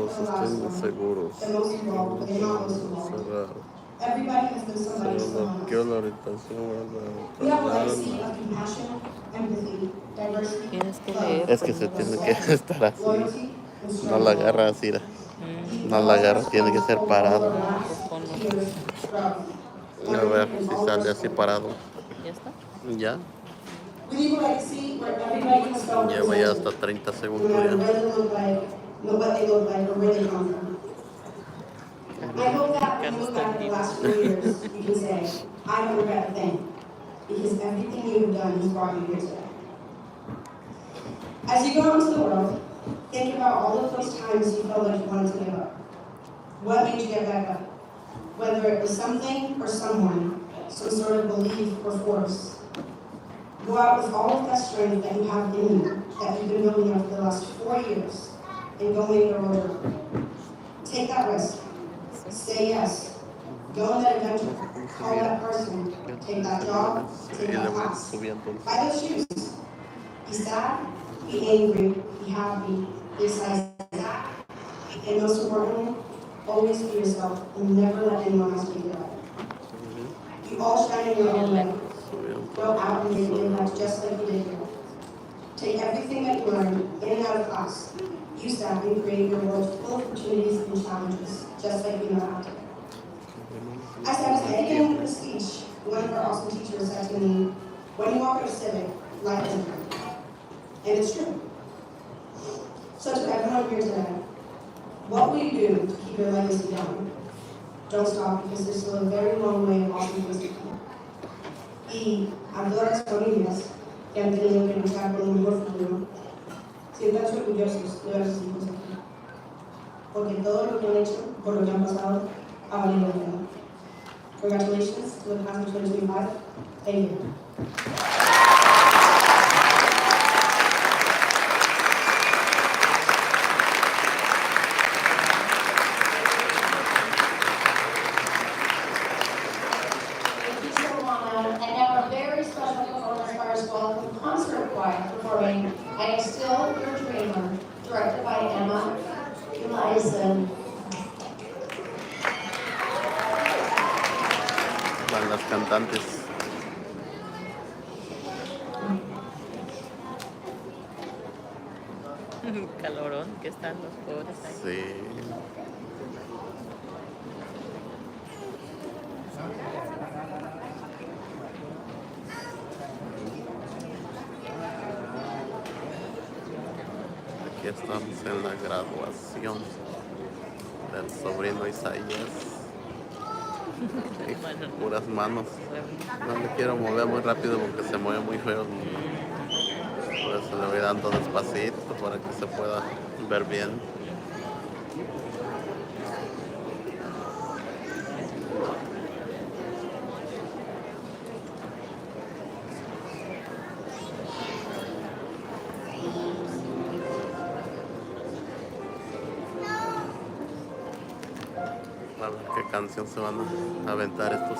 estoy muy seguro. Cerrar. Solo bloqueo la orientación Tienes que leer, es que pues se no tiene vas. que estar así. No la agarra así. No la agarra, tiene que ser parado. No, pues ponlo así. A ver si sale así parado. ¿Ya está? Ya. Mm. Lleva ya hasta 30 segundos ya. Carmelo, mexicano, está vivo. As you go out into the world, think about all of those times you felt like you wanted to give up. What made you get back up? Whether it was something or someone, some sort of belief or force. Go out with all of that strength that you have in you, that you've been building up for the last 4 years, and go make your road. Take that risk. Say yes. Go on that adventure. Call that person. Take that job. Take that class. Buy those shoes. Be sad. Be angry. Be happy. Be excited. And most importantly, always be yourself and never let anyone else make you better. You all shine in your own way. Go out and make an impact just like you did here. Take everything that you learned in and out of class. Use that and create your world full of opportunities and challenges, just like you know how to. As I was editing the speech, one of our awesome teachers said to me, when you walk out of Civic, life is different. And it's true. So to everyone here today, what will you do to keep your legacy going? Don't stop because there's still a very long way of awesome things to come. Y a todas las familias que han tenido que luchar por un mejor futuro, siéntanse orgullosos de ver a sus hijos aquí. Porque todo lo que han hecho, por lo que han pasado, ha valido la pena. Congratulations to the class of 2025. Thank you. I am still your dreamer, directed by Emma Eliason. Van las cantantes. Calorón que están los pobres ahí. Sí. Aquí estamos en la graduación del sobrino Isaías. Puras manos. No le quiero mover muy rápido porque se mueve muy feo. Por eso le voy dando despacito para que se pueda ver bien. A ver qué canción se van a aventar estos.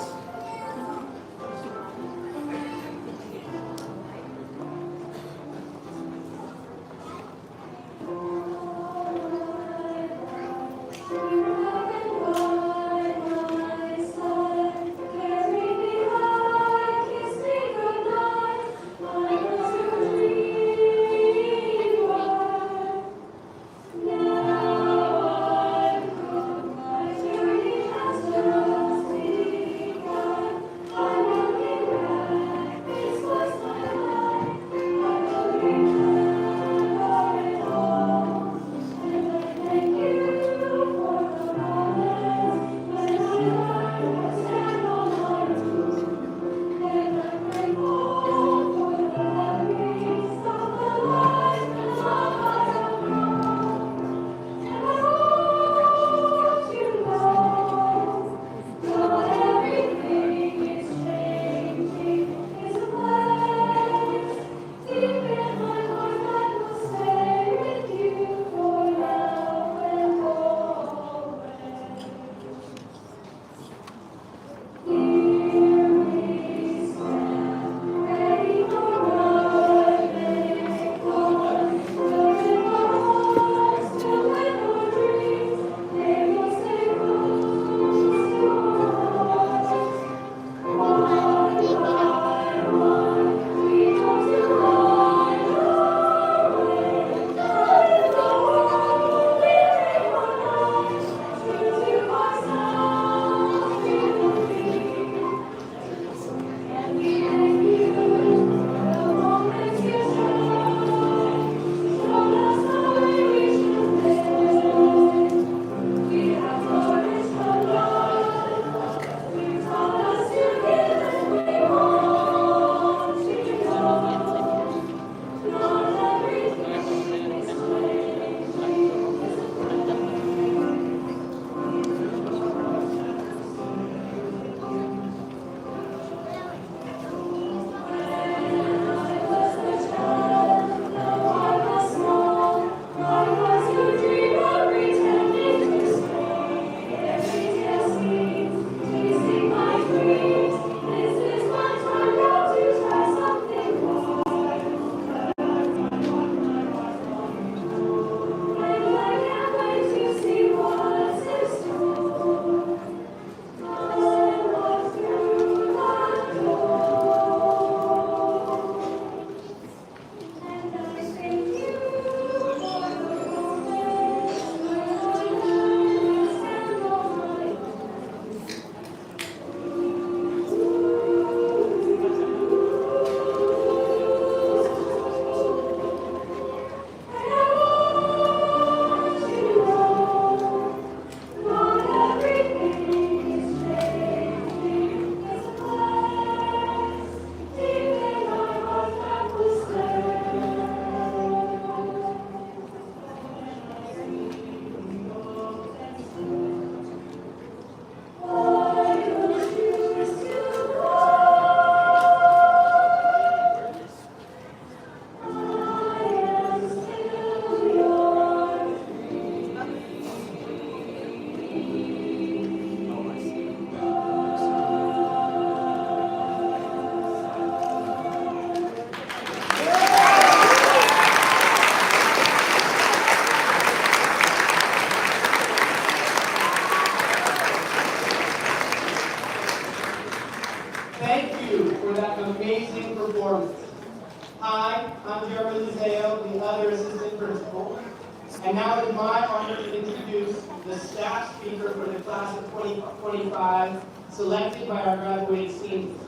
And now it is my honor to introduce the staff speaker for the class of 2025, selected by our graduating seniors.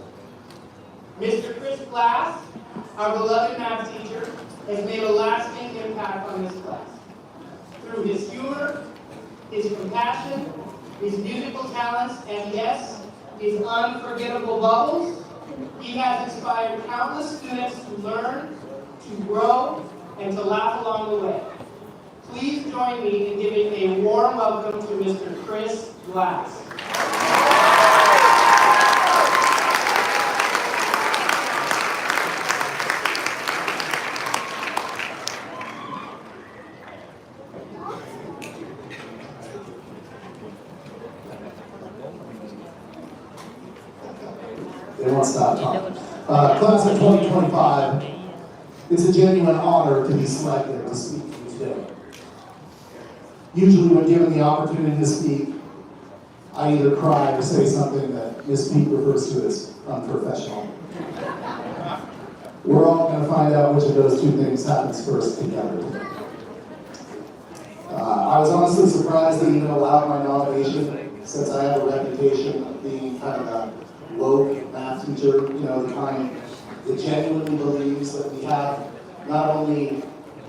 Mr. Chris Glass, our beloved math teacher, has made a lasting impact on this class. Through his humor, his compassion, his musical talents, and yes, his unforgettable bubbles, he has inspired countless students to learn, to grow, and to laugh along the way. Please join me in giving a warm welcome to Mr. Chris Glass. They won't stop talking. Class of 2025, it's a genuine honor to be selected to speak to you today. Usually when given the opportunity to speak, I either cry or say something that Ms. Peak refers to as unprofessional. We're all going to find out which of those two things happens first together. I was honestly surprised they even allowed my nomination, since I have a reputation of being kind of a woke math teacher, you know, the kind that genuinely believes that we have not only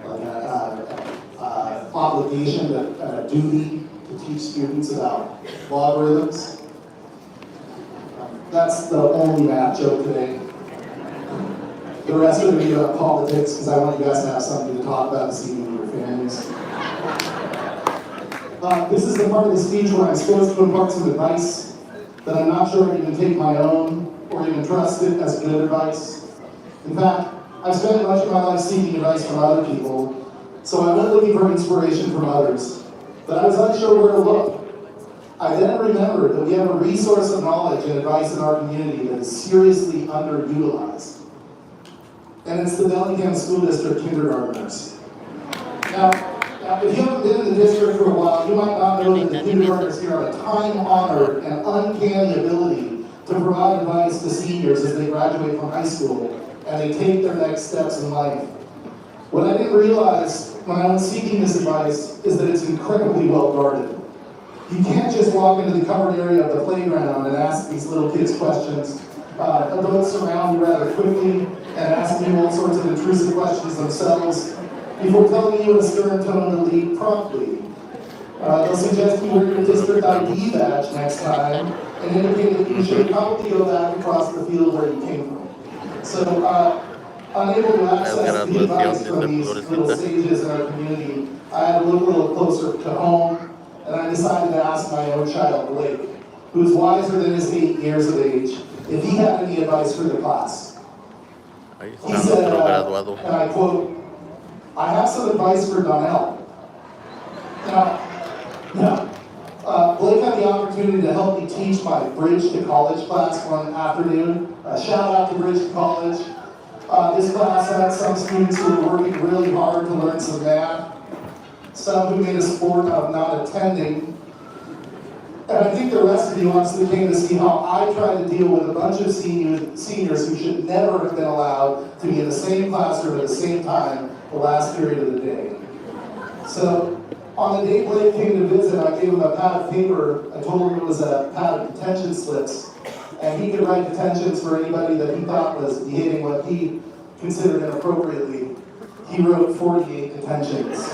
like an obligation but a duty to teach students about logarithms. That's the only math joke today. The rest of it will be about politics, because I want you guys to have something to talk about this evening with your families. This is the part of the speech where I'm supposed to impart some advice that I'm not sure I can even take my own or even trust it as good advice. In fact, I've spent much of my life seeking advice from other people, so I went looking for inspiration from others, but I was unsure where to look. I then remembered that we have a resource of knowledge and advice in our community that is seriously underutilized. And it's the Bellingham School District kindergartners. Now, if you haven't been in the district for a while, you might not know that the kindergartners here have a time-honored and uncanny ability to provide advice to seniors as they graduate from high school and they take their next steps in life. What I didn't realize when I was seeking this advice is that it's incredibly well guarded. You can't just walk into the covered area of the playground and ask these little kids questions. Adults surround you rather quickly and ask you all sorts of intrusive questions themselves before telling you in a stern tone to leave promptly. They'll suggest you wear your district ID badge next time and indicate that you should probably go back across the field where you came from. So, unable to access the advice from these little sages in our community, I had to look a little closer to home, and I decided to ask my own child, Blake, who's wiser than his 8 years of age, if he had any advice for the class. He said, and I quote, "I have some advice for Donnell." Now, Blake had the opportunity to help me teach my Bridge to College class one afternoon. Shout out to Bridge to College. This class had some students who were working really hard to learn some math, some who made a sport of not attending. And I think the rest of you honestly came to see how I tried to deal with a bunch of seniors who should never have been allowed to be in the same classroom at the same time the last period of the day. So, on the day Blake came to visit, I gave him a pad of paper. I told him it was a pad of detention slips, and he could write detentions for anybody that he thought was behaving what he considered inappropriately. He wrote 48 detentions.